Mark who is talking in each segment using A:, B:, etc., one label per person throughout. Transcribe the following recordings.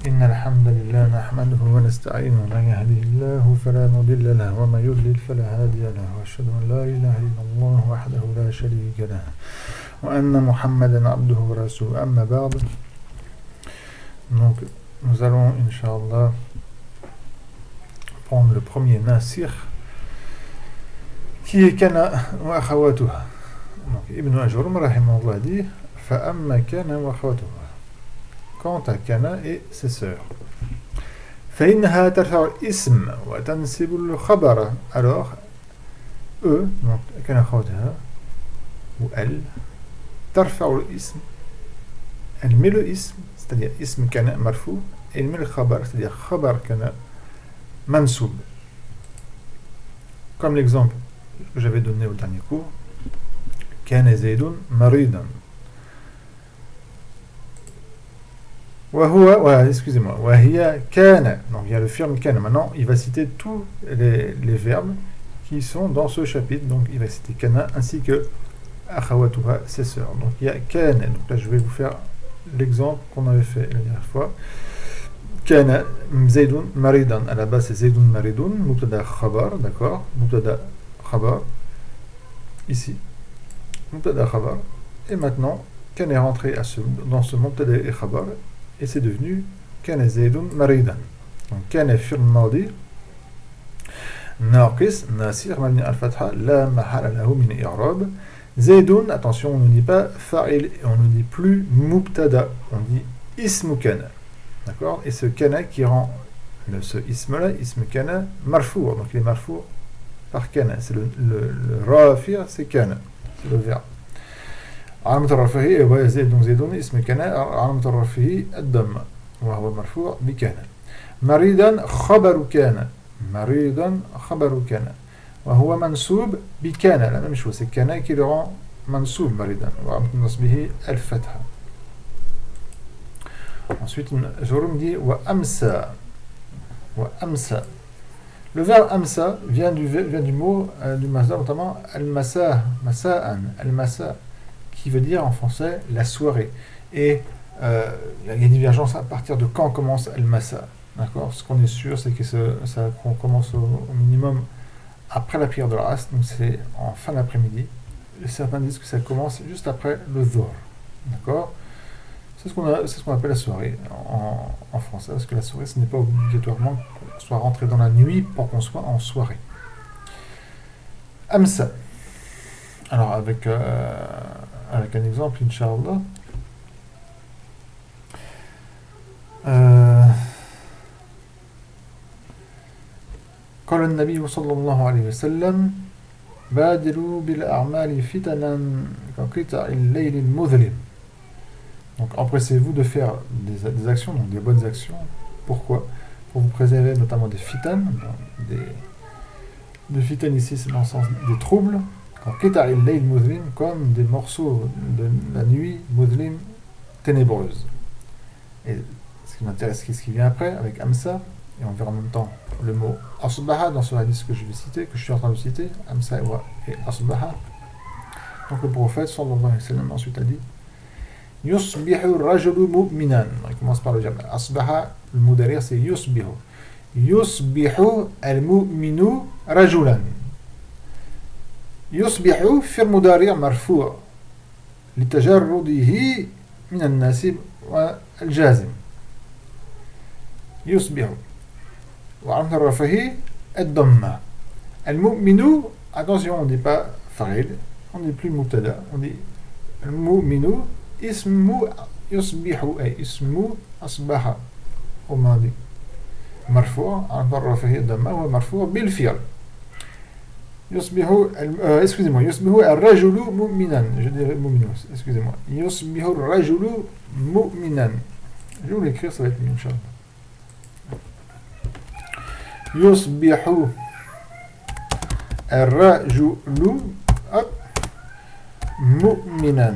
A: إن الحمد لله نحمده ونستعينه ومن يهده الله فلا مضل له ومن يضلل فلا هادي له وأشهد أن لا إله إلا الله وحده لا شريك له وأن محمدا عبده ورسوله أما بعد. Donc nous allons Inch'Allah prendre le premier nasir qui est Kana wa akhawatuha. Donc Ibn Ajurm rahimahullah dit fa amma Kana wa akhawatuha. Quant à Kana et ses sœurs. فإنها ترفع الاسم وتنسب الخبر. Alors eux, donc Kana akhawatuha ou elle, ترفع الاسم, elle met le ism, c'est-à-dire ism Kana marfou, et elle met le khabar, c'est-à-dire khabar Kana mansoub. Comme l'exemple que j'avais donné au dernier cours, Kana Zaydun maridan. Excusez-moi. Wahiya kana. Donc il y a le verbe kana. Maintenant, il va citer tous les verbes qui sont dans ce chapitre. Donc il va citer kana ainsi que akhawatuha, ses sœurs. Donc il y a kana. Donc là, je vais vous faire l'exemple qu'on avait fait la dernière fois. Kana Zaydun maridan. À la base, c'est Zaydun maridun. Mubtada khabar. D'accord. Mubtada khabar. Ici. Mubtada khabar. Et maintenant, kana est rentré dans ce mubtada et khabar. Et c'est devenu Kana Zaydun maridan. Donc Kana fi'l madi naqis nasir mabni al-fatha la mahala lahu min i'rab. Zaydun, attention, on ne dit pas fa'il et on ne dit plus mubtada, on dit ismu Kana. D'accord? Et ce Kana qui rend ce ism là, ism Kana marfou, donc il est marfou par Kana. C'est le rafi', c'est Kana, c'est le verbe. علامة رفعه هو زيدون اسم كان علامة رفعه الضمة وهو مرفوع بكان. مريضا خبر كان. مريضا خبر كان وهو منصوب بكان. لا même chose, c'est كان qui le rend منصوب مريضا وعلامة نصبه الفتحة. Ensuite Jérôme dit وأمسى. وأمسى. Le verbe amsa vient du mot du masdar, notamment al-masa, masa'an, al-masa, qui veut dire en français la soirée. Et il y a une divergence à partir de quand commence al-masa. D'accord? Ce qu'on est sûr, c'est que ça commence au minimum après la prière de l'Asr, donc c'est en fin d'après-midi. Et certains disent que ça commence juste après le Dhuhr. D'accord? C'est ce qu'on appelle la soirée en français, parce que la soirée, ce n'est pas obligatoirement qu'on soit rentré dans la nuit pour qu'on soit en soirée. Amsa. Alors avec un exemple, Inch'Allah. قال النبي صلى الله عليه وسلم بادروا بالأعمال فتنا كقطع الليل المظلم. Donc empressez-vous de faire des actions, donc des bonnes actions. Pourquoi? Pour vous préserver notamment des fitan. Des fitan ici, c'est dans le sens des troubles. Comme des morceaux de la nuit muslim ténébreuse. Et ce qui m'intéresse, c'est ce qui vient après avec Amsa, et on verra en même temps le mot Asbaha dans ce hadith que je vais citer, que je suis en train de citer, Amsa et Asbaha. Donc le prophète sallallahu alayhi wa sallam ensuite a dit Yusbihu rajulu mu'minan. Il commence par le verbe Asbaha, le mot derrière c'est Yusbihu. Yusbihu al-mu'minu rajulan. يصبح في المضارع مرفوع لتجرده من الناسب والجازم. يصبح وعلامة رفعه الضمة. المؤمن, attention, on ne dit pas فاعل, on ne dit plus مبتدا, on dit المؤمن اسم يصبح أي اسم أصبح au ماضي مرفوع علامة رفعه الضمة وهو مرفوع بالفعل. excusez-moi, يصبح الرجل مؤمنا. Je dirais مؤمن, excusez-moi. يصبح الرجل مؤمنا. Je vais l'écrire, ça va être mieux, Inch'Allah. يصبح الرجل مؤمنا.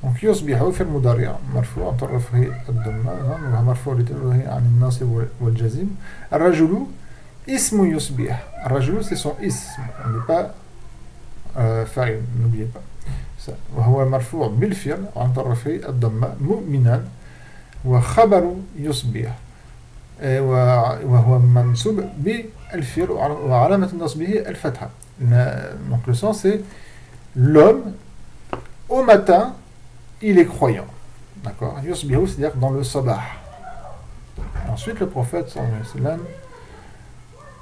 A: Donc يصبح في المضارع مرفوع طرفه الضمة وهو مرفوع لتبعه عن الناصب والجزم. الرجل اسم يصبح. الرجل c'est son ism, on n'est pas fa'il, n'oubliez pas. وهو مرفوع بالفعل عن طرفي الضمة مؤمنا وخبر يصبح وهو منصوب بالفعل وعلامة نصبه الفتحة. Donc le sens c'est l'homme au matin il est croyant, d'accord, yusbihu c'est-à-dire dans le sabah. Ensuite le prophète sallallahu alayhi wa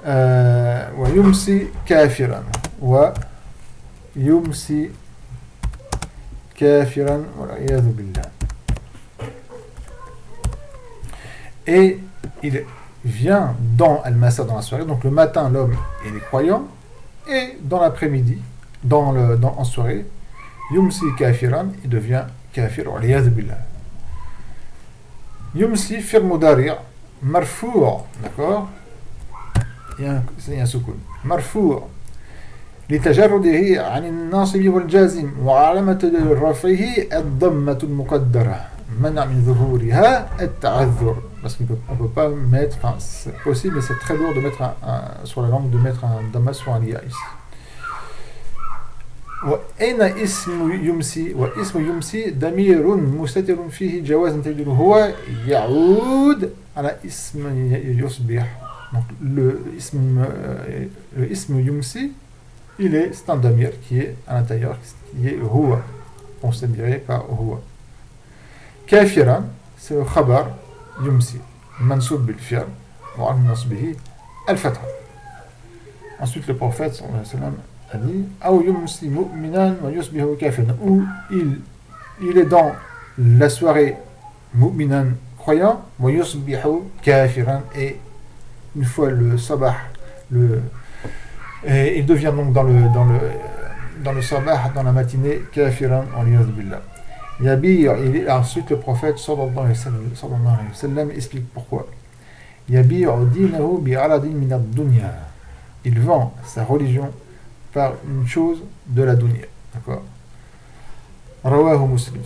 A: sallam wa yumsi kafiran wa yumsi kafiran wa iyadhu billah. Et il vient dans Al-Masa, dans la soirée, donc le matin l'homme il est croyant, et dans l'après-midi, en soirée, Yumsi kafiran, il devient kafir, wa iyadhu billah. Yumsi fir mudari' marfou', d'accord, il y a un soukoun, marfou' لتجرده عن الناصب والجازم وعلامة رفعه الضمة المقدرة منع من ظهورها التعذر, parce qu'on peut pas mettre, enfin c'est possible mais c'est très lourd de mettre sur la langue de mettre un dhamma sur un liya ici. وأين اسم يمسي واسم يمسي ضمير مستتر فيه جواز تجده هو يعود على اسم يصبح. Donc le ism yumsi c'est un damir qui est à l'intérieur, qui est huwa, considéré par huwa. Kafiran, c'est le khabar yumsi, mansoub bil fi'l, wa an nasbihi al-fatha. Ensuite, le prophète sallallahu alayhi wa sallam a dit Aw yumsi mu'minan wa yusbihu kafiran, où il est dans la soirée mu'minan, croyant, wa yusbihu kafiran, et une fois le sabah, et il devient donc dans le sabah, dans la matinée, kafiran en iyadhu billah. Ensuite le prophète sallallahu alayhi wa sallam explique pourquoi. Yabi'u dinahu bi'aradin min ad-dunya. Il vend sa religion par une chose de la dunya. D'accord. Rawahu Muslim.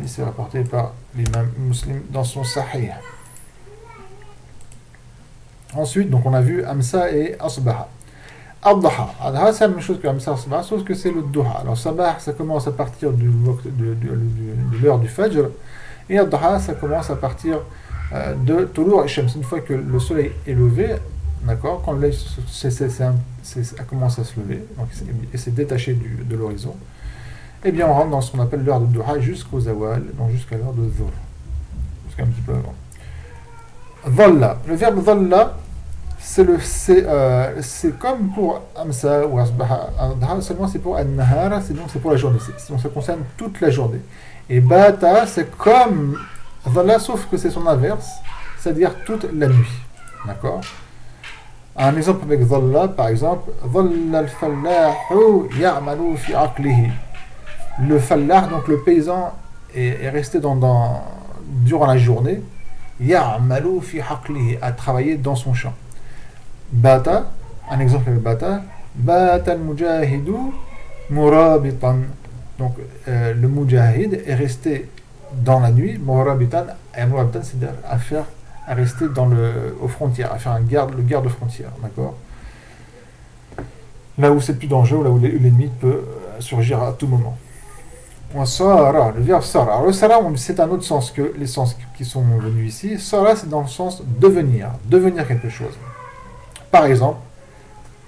A: C'est rapporté par l'imam Muslim dans son Sahih. Ensuite, donc on a vu Amsa et Asbaha. Ad-Duha. Ad-Duha, c'est la même chose que Amsa et Asbaha, sauf que c'est le Duha. Alors, Sabah, ça commence à partir de l'heure du Fajr, et Ad-Duha, ça commence à partir de Toulour et Shams. Une fois que le soleil est levé, d'accord, quand le soleil commence à se lever, donc, et s'est détaché de l'horizon, eh bien, on rentre dans ce qu'on appelle l'heure de Duha jusqu'au Zawal, donc jusqu'à l'heure de Dhuhr, jusqu'à un petit peu avant. Dhalla. Le verbe dhalla, c'est comme pour Amsa ou Asbaha, seulement c'est pour An-Nahara, c'est pour la journée, donc ça concerne toute la journée. Et Bata, c'est comme Dhalla, sauf que c'est son inverse, c'est-à-dire toute la nuit. D'accord. Un exemple avec Dhalla, par exemple, Dhalla al-fallahu ya'malu fi aqlihi. Le fallah, donc le paysan, est resté durant la journée, ya'malu fi aqlihi, à travailler dans son champ. Bata, un exemple avec Bata, Bata al-mujahidu murabitan. Donc le mujahid est resté dans la nuit, murabitan, et murabitan c'est-à-dire à rester aux frontières, à faire le garde frontière, d'accord. Là où c'est plus dangereux, là où l'ennemi peut surgir à tout moment. Sara, le verbe sara. Alors le sara, c'est un autre sens que les sens qui sont venus ici. Sara, c'est dans le sens devenir quelque chose. Par exemple,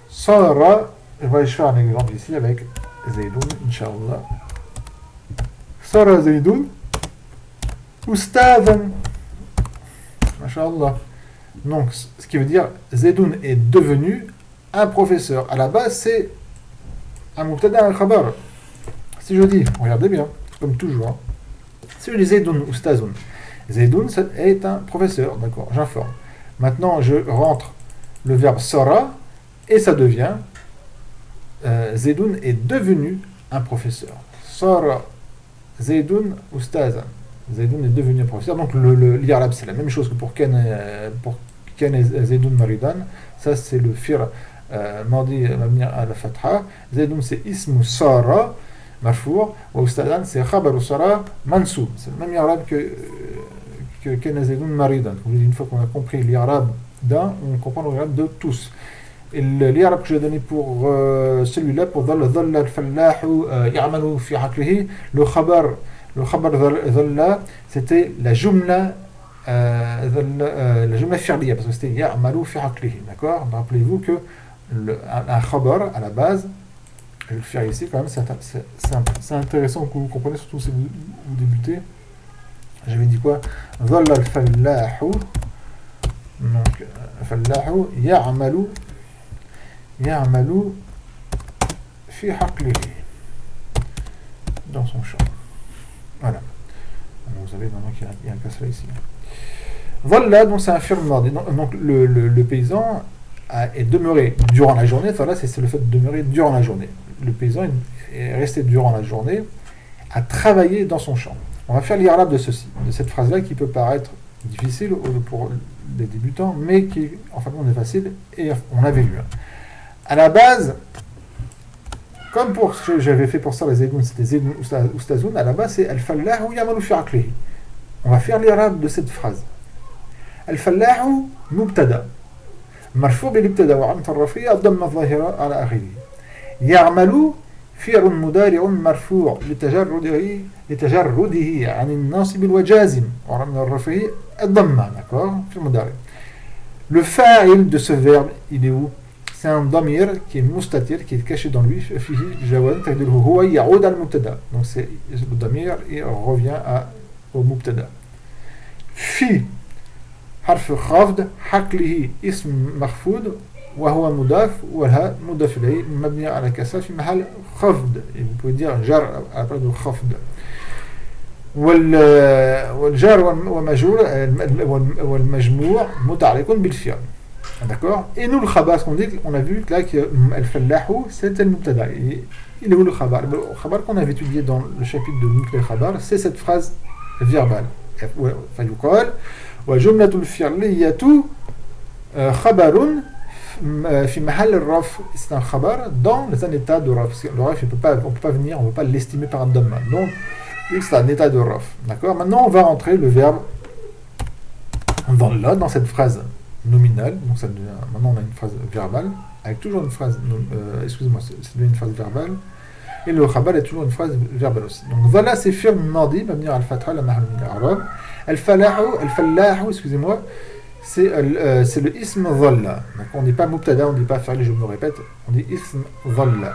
A: Sara, je vais faire un exemple ici avec Zaydoun, Inch'Allah. Sara Zaydoun, Ustadhan, Masha'Allah. Donc, ce qui veut dire, Zaydoun est devenu un professeur. À la base, c'est un mubtada al-khabar. Si je dis, regardez bien, comme toujours, hein. Si je dis Zaydoun Ustadhan, Zaydoun est un professeur, d'accord, j'informe. Maintenant, je rentre le verbe sara, et ça devient Zaydoun est devenu un professeur. Sara Zaydoun Ustazan. Zaydoun est devenu un professeur. Donc l'irab, c'est la même chose que pour Ken Zaydoun Maridan. Ça, c'est le fir madi mabni à la fatha. Zaydoun, c'est ismu sara marfour. Wa Ustazan, c'est khabaru sara mansoub. C'est le même irab que Ken Zaydoun Maridan. Une fois qu'on a compris l'irab d'un, on comprend le l'irab de tous. Et l'irab que j'ai donné pour celui-là, pour dhalla al-fallahu ya'malu fi aqlihi, le khabar dhalla, c'était la jumla la jumla fi'liya, parce que c'était ya'malu fi aqlihi, d'accord? Rappelez-vous que un khabar, à la base, je vais le faire ici quand même, c'est intéressant que vous compreniez, surtout si vous débutez. J'avais dit quoi? Dhalla al-fallahu, donc fallahu ya'malu fi aqlihi, dans son champ. Voilà. Alors, vous savez maintenant qu'il y a un kasra ici. Dhalla, donc c'est un fi'l madi. Donc le paysan est demeuré durant la journée. Dhalla, c'est le fait de demeurer durant la journée. Le paysan est resté durant la journée à travailler dans son champ. On va faire l'irab de cette phrase-là qui peut paraître difficile pour les débutants, mais qui en fin de compte est facile, et on l'avait vu. À la base, comme pour ce que j'avais fait pour ça, les Zaydoun, c'était Zaydoun Oustazoun, à la base c'est Al-Fallahu yamalu fi aqlihi. On va faire l'irab de cette phrase. Al-Fallahu mubtada. مرفوع بالابتداء وعلامة الرفع الضمة الظاهرة على آخره. يعمل فعل مضارع مرفوع لتجرده عن الناصب والجازم وعلامة الرفع الضمة, d'accord, في المضارع. Le fa'il de ce verbe, il est où? C'est un damir qui est mustatir, qui est caché dans lui. Fihi jawaz taqdiruhu huwa ya'ud al-mubtada. Donc c'est le damir, il revient au mubtada. Fi حرف خفض حقله اسم مخفوض وهو مضاف والها مضاف إليه مبني على كسر في محل خفض. Vous pouvez dire jar à la place de خفض. والجار والمجموع متعلق بالفعل. D'accord? Et nous le khabar, on a vu là que al-fallahu c'est le mubtada. Il est où le khabar? Le khabar qu'on avait étudié dans le chapitre de Mutla khabar, c'est cette phrase verbale. فيقال وجملة الفعلية خبر في محل الرفع. C'est un khabar dans un état de raf. Le raf, on peut pas venir, on ne peut pas l'estimer par un dhamma. Donc, c'est un état de raf. D'accord? Maintenant, on va rentrer le verbe dhalla dans cette phrase nominale. Donc, maintenant, on a une phrase verbale avec toujours une phrase. Excusez-moi, c'est une phrase verbale. Et le khabar est toujours une phrase verbale aussi. Donc, dhalla, c'est fi'l madi, mabni al-fatha, la mahal min al-i'rab. Al-fallahu, excusez-moi, c'est le ism dhalla. On ne dit pas mubtada, on ne dit pas fa'il, je me répète, on dit ism dhalla.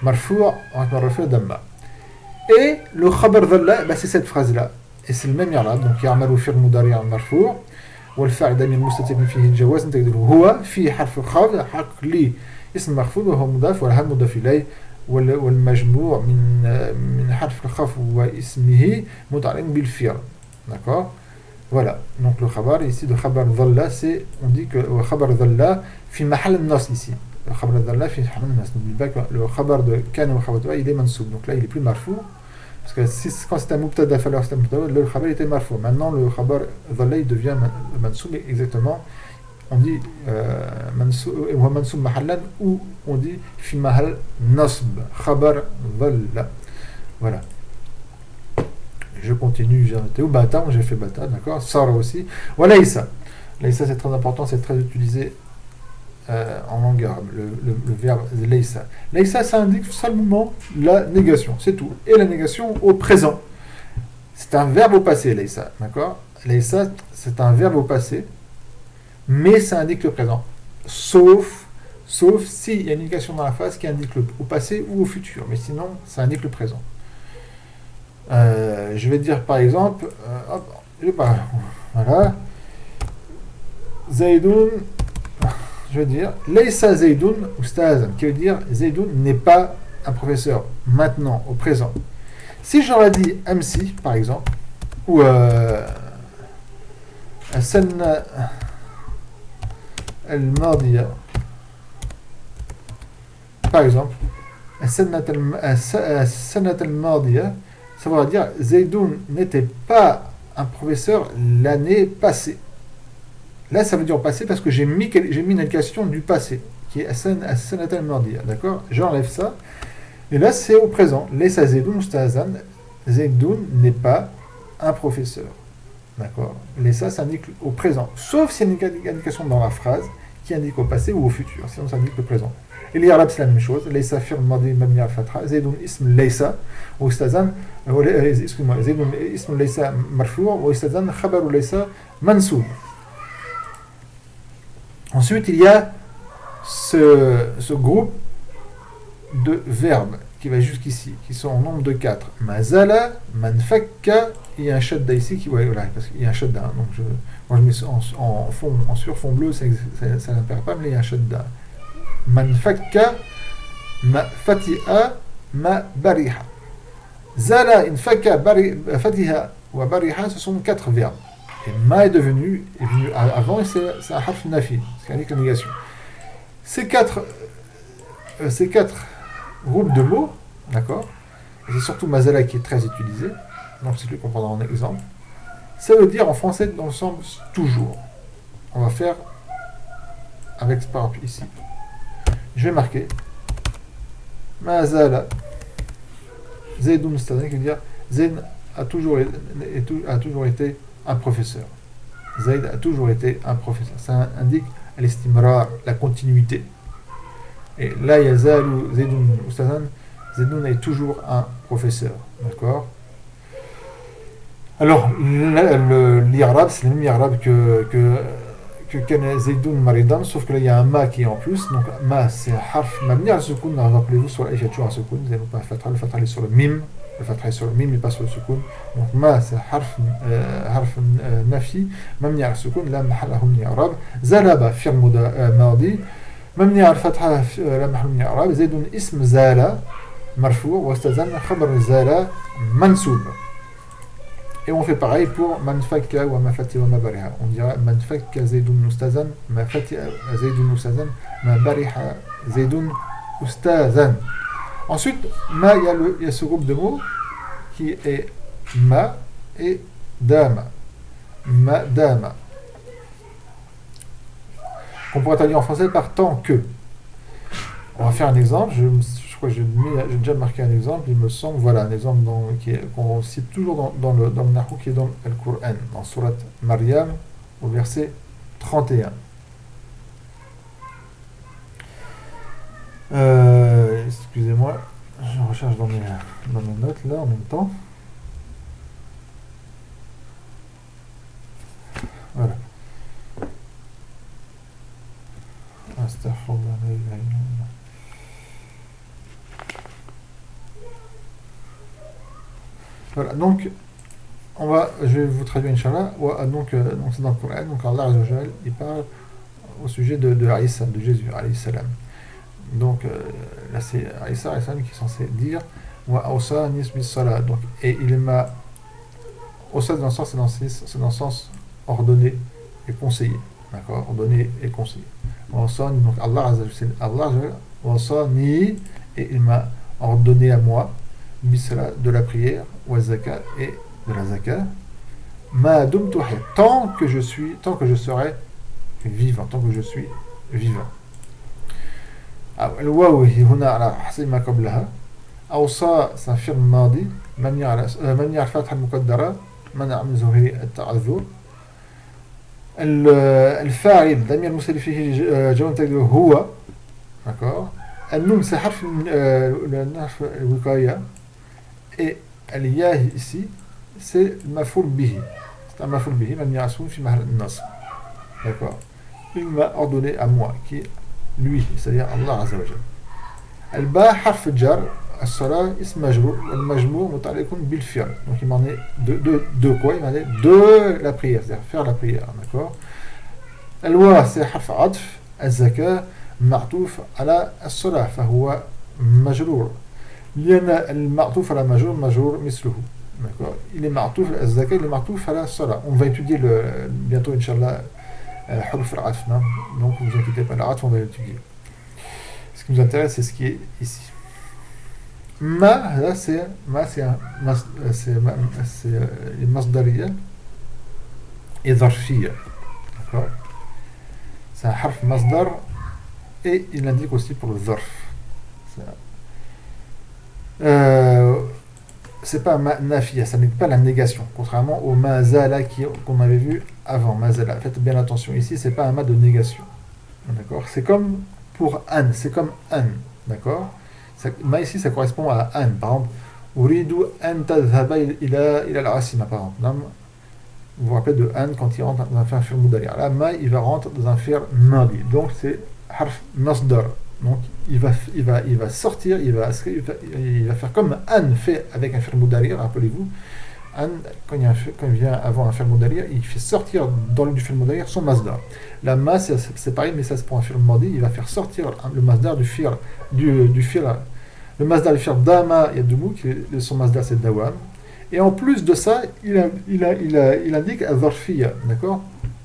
A: Marfou' avec marfou' damma. Et le khabar dhalla, c'est cette phrase-là. Et c'est le même i'rab. Donc, ya'malu fi'l mudari' marfou'. والفاعل دائما مستتر فيه الجواز تقديره هو في حرف الخفض حق لي اسم مخفوض وهو مضاف والها مضاف إليه والمجموع من حرف الخفض واسمه متعلق بالفعل. D'accord? Voilà. Donc le khabar ici de khabar dhalla, c'est, on dit que le khabar dhalla fi mahal nas ici. Le khabar dhalla fi mahal nas. N'oubliez pas que le khabar de kana wa khabar il est mansoub. Donc là il est plus marfou. Parce que quand c'était un mubtada, falloir c'était un mubtada, le khabar était marfou. Maintenant le khabar dhalla il devient mansoub exactement. On dit mansoub mahallan ou on dit fi mahal nasb. Khabar dhalla. Voilà. Je continue, j'ai arrêté. Ou bata, j'ai fait bata, d'accord. Sara aussi. Voilà, Laïsa. Laïsa, c'est très important, c'est très utilisé en langue arabe, le verbe Laïsa. Laïsa, ça indique seulement la négation, c'est tout. Et la négation au présent. C'est un verbe au passé, Laïsa, d'accord. Laïsa, c'est un verbe au passé, mais ça indique le présent. Sauf s'il y a une négation dans la phrase qui indique au passé ou au futur. Mais sinon, ça indique le présent. Je vais dire par exemple, voilà, Zaydoun, je vais dire, Laysa Zaydoun Oustaz, qui veut dire Zaydoun n'est pas un professeur, maintenant, au présent. Si j'aurais dit MC, par exemple, ou Sanna al-Mardiya, par exemple, Sanna al-Mardiya, ça veut dire Zaydoun n'était pas un professeur l'année passée. Là, ça veut dire au passé parce que j'ai mis une indication du passé, qui est As-Sanat al-Mardiya. D'accord? J'enlève ça. Et là, c'est au présent. Laysa Zaydoun Oustazan. Zaydoun n'est pas un professeur. D'accord? Laysa, ça indique au présent. Sauf s'il y a une indication dans la phrase qui indique au passé ou au futur, sinon ça indique le présent. Et l'Irab, c'est la même chose. Laysa fi'l madi mabni al fatha. Zaydun ism laysa. واستاذن excuse-moi, Zaydun ism laysa marfou' واستاذن khabar laysa mansoub. Ensuite, il y a ce groupe de verbes qui va jusqu'ici, qui sont au nombre de 4. Mazala, manfakka, il y a un shadda ici, ouais, voilà, parce qu'il y a un shadda. Donc moi je mets en surfond bleu, ça n'impère pas, mais il y a un shadda. Manfakka, ma fatiha, ma bariha. Zala, infakka, fatiha, wa bariha, ce sont 4 verbes. Et ma est venu avant, et c'est un harf nafi, c'est une négation. Ces quatre groupes de mots, d'accord, et c'est surtout mazala qui est très utilisé, donc c'est le comprendre en exemple, ça veut dire en français dans le sens toujours. On va faire avec par exemple ici. Je vais marquer mazala Zaydun Stadin, qui veut dire Zayd a toujours été un professeur. Zayd a toujours été un professeur. Ça indique l'estimrar, la continuité. Et là, yazalu Zaydun Ustazan, Zaydun est toujours un professeur. D'accord? Alors, l'Irab, c'est le même Irab que Zaydun Maridan, sauf que là, il y a un ma qui est en plus. Donc, ma, c'est harf mabni al sukun. Rappelez-vous, sur la toujours un sukun. Vous n'avez pas un fatha. Le fatha est sur le mim. Le fatha est sur le mim, mais pas sur le sukun. Donc, ma, c'est harf nafi. Mabni al sukun. La mahallahu min i'rab. Zalaba, fi'l madi. مبني على الفتحة لا محل من الإعراب. زيد اسم زال مرفوع واستزن خبر زال منسوب. Et on fait pareil pour man fakka wa ma fati wa ma bariha. On dira man fakka zaydun ustazan, ma fati zaydun ustazan, ma bariha zaydun ustazan. Ensuite, ma, il y a ce groupe de mots qui est ma et dama. Ma dama. Qu'on pourrait traduire en français par tant que. On va faire un exemple. Je crois que j'ai déjà marqué un exemple. Il me semble, voilà, un exemple qu'on cite toujours dans le Nahou, qui est dans le Coran, dans Surat Maryam, au verset 31. Excusez-moi, je recherche dans mes notes là en même temps. Voilà. Voilà, donc je vais vous traduire Inch'Allah. Donc c'est dans le Coran. Donc Allah Azza wa Jal, il parle au sujet de Isa, de Jésus alayhi salam. Donc là c'est Isa alayhi salam qui est censé dire wa awsa nisbi salat. Donc et il m'a awsa dans le sens, c'est dans le sens ordonné et conseillé. D'accord, ordonné et conseillé. Donc Allah Azza et il m'a ordonné à moi de la prière et de la zakat tant que je serai vivant, tant que je suis vivant. الواو هنا على حسب ما قبلها. أوصى c'est un fi'l ماضي مبني على الفتحة المقدرة منع من ظهور التعذر. الفاعل ضمير المتصل فيه جواب تقديره هو. d'accord. النون c'est حرف الوقاية. Et الياء ici c'est المفعول به. C'est un مفعول به مبني على السكون في محل النصب. d'accord. Il m'a ordonné à moi, qui est lui, c'est-à-dire Allah Azza wa Jal. الباء حرف جر. الصلاة اسم مجرور والمجموع متعلق بالفعل. Donc il m'en est de quoi? Il m'en est de la prière, c'est-à-dire faire la prière, d'accord. الواو c'est حرف عطف. الزكاة معطوف على الصلاة فهو مجرور لأن المعطوف على مجرور مثله, d'accord. Il est معطوف الزكاة, il est معطوف على الصلاة. On va étudier bientôt Inch'Allah حروف العطف, donc ne vous inquiétez pas, l'atf on va l'étudier. Ce qui nous intéresse c'est ce qui est ici. Ma, là c'est une masdariya et zarfiya, d'accord. C'est un harf masdar et il indique aussi pour le zarf. C'est pas ma nafiya, ça n'est pas la négation, contrairement au mazala qu'on avait vu avant. Mazala, faites bien attention, ici c'est pas un ma de négation, D'accord? C'est comme pour an, c'est comme an. D'accord? Ma ici, ça correspond à an. Par exemple, Uridu an tadhhaba ila al-asima, par exemple. Là, vous vous rappelez de an quand il rentre dans un fi'l mudari'. Là, ma, il va rentrer dans un fi'l madi. Donc, c'est harf masdar. Donc, il va sortir, il va faire comme an fait avec un fi'l mudari', rappelez-vous. An, quand il vient avant un fi'l mudari', il fait sortir dans le fi'l mudari' son masdar. La ma, c'est pareil, mais ça c'est pour un fi'l madi, il va faire sortir le masdar du fi'l, le masdar du fi'l dama yadumu, son masdar c'est dawam. Et en plus de ça, il indique al-zarfiyya, d'accord?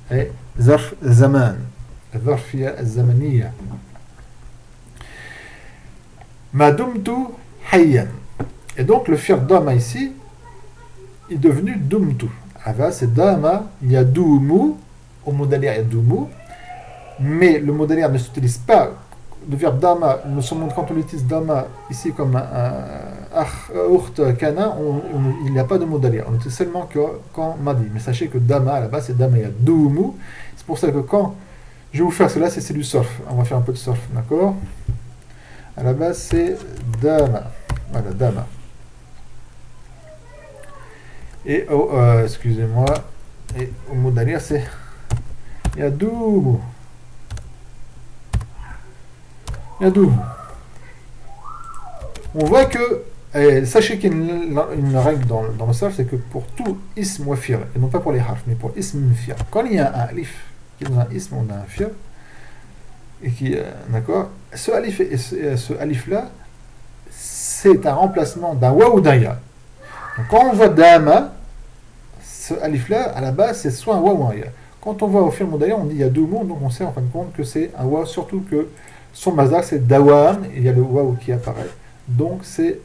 A: Et zarf zaman, al-zarfiyya al-zamaniya. Ma dumtu hayyan. Et donc le fi'l dama ici est devenu dumtu. Avant c'est dama yadumu, au modali yadumu, mais le modali ne s'utilise pas. Le verbe dama, quand on utilise dama ici comme un ukht kana, il n'y a pas de modali. On utilise seulement quand madi. Mais sachez que dama à la base c'est dama yadumu. C'est pour ça que quand je vais vous faire cela, c'est du surf. On va faire un peu de surf, d'accord? À la base c'est dama. Voilà, dama. Et excusez-moi, et au modali c'est yadumu. Yadoum. On voit que, sachez qu'il y a une règle dans le sarf, c'est que pour tout ism ou fi'l, et non pas pour les harf, mais pour ism ou fi'l, quand il y a un alif, qui est dans un ism, on a un fi'l, et qui, d'accord, ce alif-là, c'est un remplacement d'un wa ou d'un ya. Donc quand on voit dama, ce alif-là, à la base, c'est soit un wa ou un ya. Quand on voit au fi'l mudari', on dit yadoum, donc on sait en fin de compte que c'est un wa, surtout que son masdar c'est dawam, il y a le waw qui apparaît, donc c'est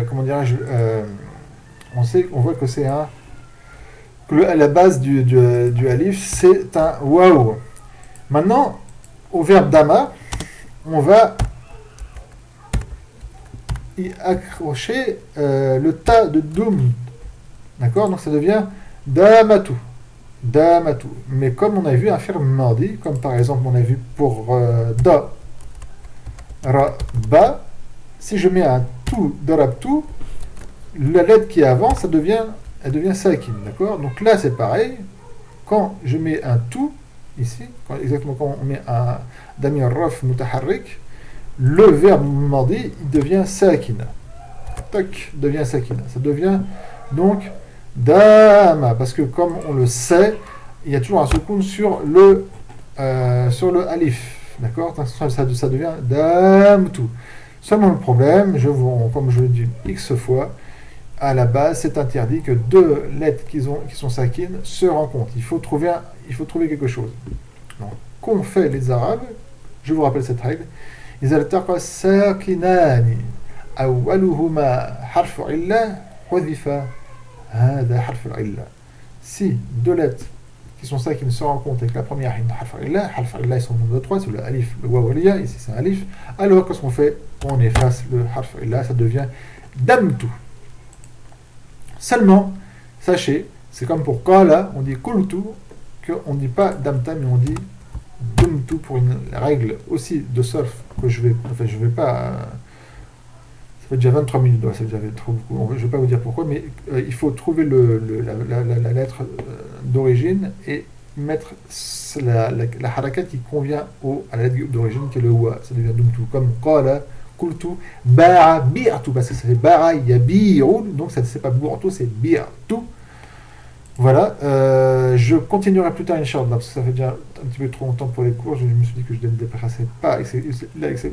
A: comment dirais-je, on voit que c'est à la base du alif c'est un waw. Maintenant au verbe dama on va y accrocher le ta de doum, d'accord, donc ça devient damatu. Damatu. Mais comme on a vu un fi'l madi, comme par exemple on a vu pour da, ra, ba, si je mets un tout, darabtu, la lettre qui est avant, elle devient sakin, d'accord? Donc là c'est pareil, quand je mets un tout, ici, exactement quand on met un damir raf mutaharrik, le verbe madi, il devient sakina. Tac, devient sakina. Ça devient donc dama, parce que comme on le sait, il y a toujours un soukoun sur le alif, d'accord? Ça devient damtu. Seulement le problème, comme je l'ai dit x fois, à la base c'est interdit que deux lettres qui sont sakines se rencontrent. Il faut trouver quelque chose. Donc, qu'ont fait les Arabes? Je vous rappelle cette règle. إذا التقى الساكنان أولهما حرف علة حذف هذا حرف العلة. Si deux lettres qui sont ça qui ne se rencontrent et que la première est une harf illa, ils sont au nombre de 3, c'est le alif, le waw liya, ici c'est un alif, alors qu'est-ce qu'on fait? On efface le harf illa, ça devient damtu. Seulement, sachez, c'est comme pour qala, on dit kultu, qu'on ne dit pas damta, mais on dit dumtu pour une règle aussi de surf que je vais pas. Ça fait déjà 23 minutes, ça fait déjà trop beaucoup. Je ne vais pas vous dire pourquoi, mais il faut trouver la lettre d'origine et mettre la harakat qui convient à la lettre d'origine qui est le wa. Ça devient dumtu. Comme qala, kultu, ba'a, bi'atu, parce que ça fait ba'a, yabi'u, donc ça c'est pas bu'atu, c'est bi'atu. Voilà, je continuerai plus tard, Inch'Allah, parce que ça fait déjà un petit peu trop longtemps pour les cours. Je me suis dit que je ne dépasserai pas,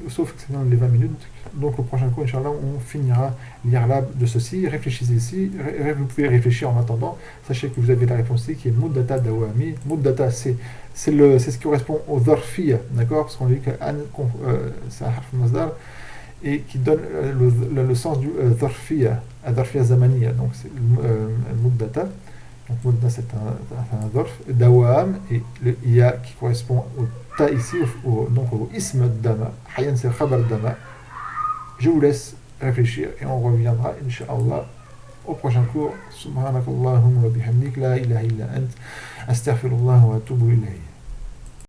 A: sauf que c'est dans les 20 minutes. Donc, au prochain cours, Inch'Allah, on finira l'irlab de ceci. Réfléchissez ici, vous pouvez réfléchir en attendant. Sachez que vous avez la réponse ici qui est muddata dawami. Muddata, c'est ce qui correspond au dharfiyya, d'accord? Parce qu'on dit que c'est un harf masdar et qui donne le sens du dharfiyya, dharfiyya zamaniya. Donc, c'est muddata. Donc, Moudna, c'est un dharf, dawam, et le iya qui correspond au ta ici, donc au ism dama, hayan c'est khabar dama. Je vous laisse réfléchir et on reviendra, Inch'Allah, au prochain cours. Subhanakallahumma wa bihamdik, la ilaha illa ant, astaghfirullah wa atubu ilayhi.